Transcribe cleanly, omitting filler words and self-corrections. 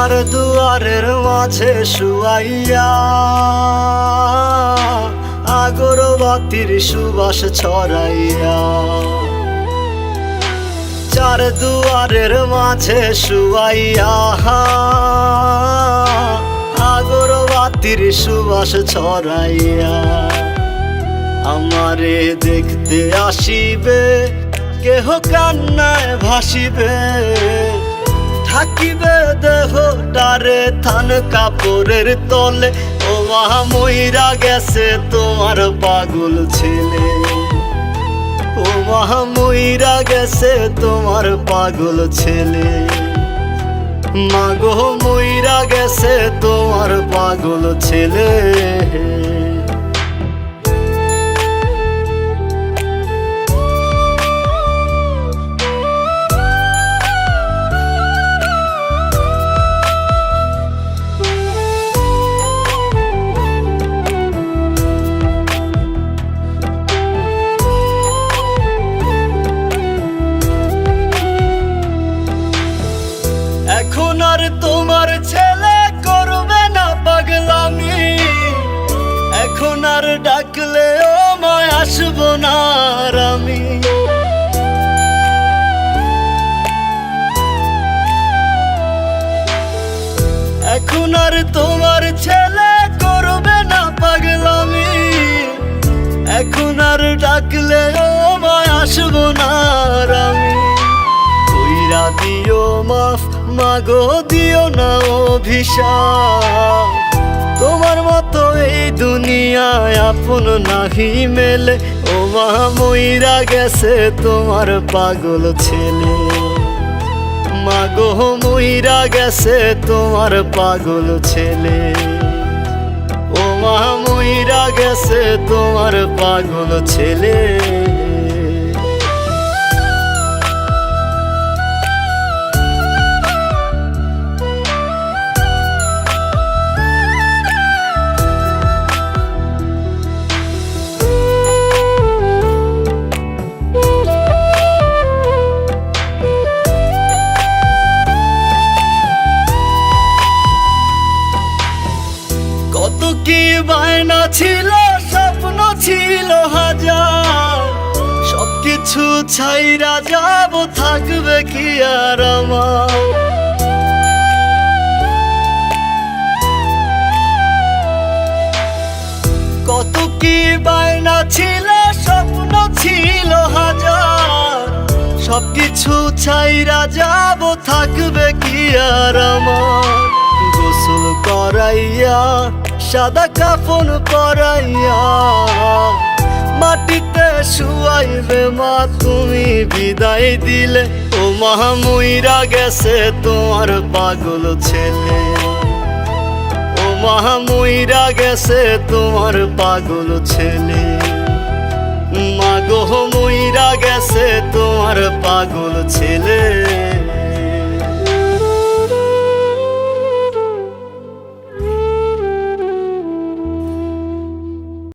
চার দুয়ারের মাঝে শুয়াইয়া আগরবাতির সুবাস ছড়াইয়া, চার দুয়ারের মাঝে শুয়াইয়া আগরবাতির সুবাস ছড়াইয়া, আমারে দেখতে আসিবে কেহ কান্নায় ভাসিবে, থাকিবে দেহটারে থান কাপড়ের তলে। ও মা মইরা গেছে তোমার পাগল ছেলে, ও মা মইরা গেছে তোমার পাগল ছেলে, মাগো মইরা গেছে তোমার পাগল ছেলে। এখন আর তোমার ছেলে করবে না পাগলামি, এখন আর ডাকলেও মায় আসবো না আর আমি। এখন আর তোমার ছেলে করবে না পাগলামি, এখন আর ডাকলেও মায় আসবো না আর আমি। কইরা দিও মাফ মাগো, দিও না অভিশাপ, তোমার মতো এই দুনিয়ায় আপন নাহি মেলে। ও মা মইরা গেছে তোমার পাগল ছেলে, মাগো মইরা গেছে তোমার পাগল ছেলে, ও মা মইরা গেছে তোমার পাগল ছেলে। কত কি বায়না ছিল, স্বপ্ন ছিল হাজার, সবকিছু ছাইরা যাব, থাকবে কি আর আমার। কত কি বায়না ছিল, স্বপ্ন ছিল হাজার, সবকিছু ছাইরা যাব, থাকবে কি আর আমার। গোসল করাইয়া সাদা কাফন পরাইয়া মাটিতে শুয়াইবে মা তুমি বিদায় দিলে। ও মা মইরা গেছে তোমার পাগল ছেলে, ও মা মইরা গেছে তোমার পাগল ছেলে, মাগো মইরা গেছে তোমার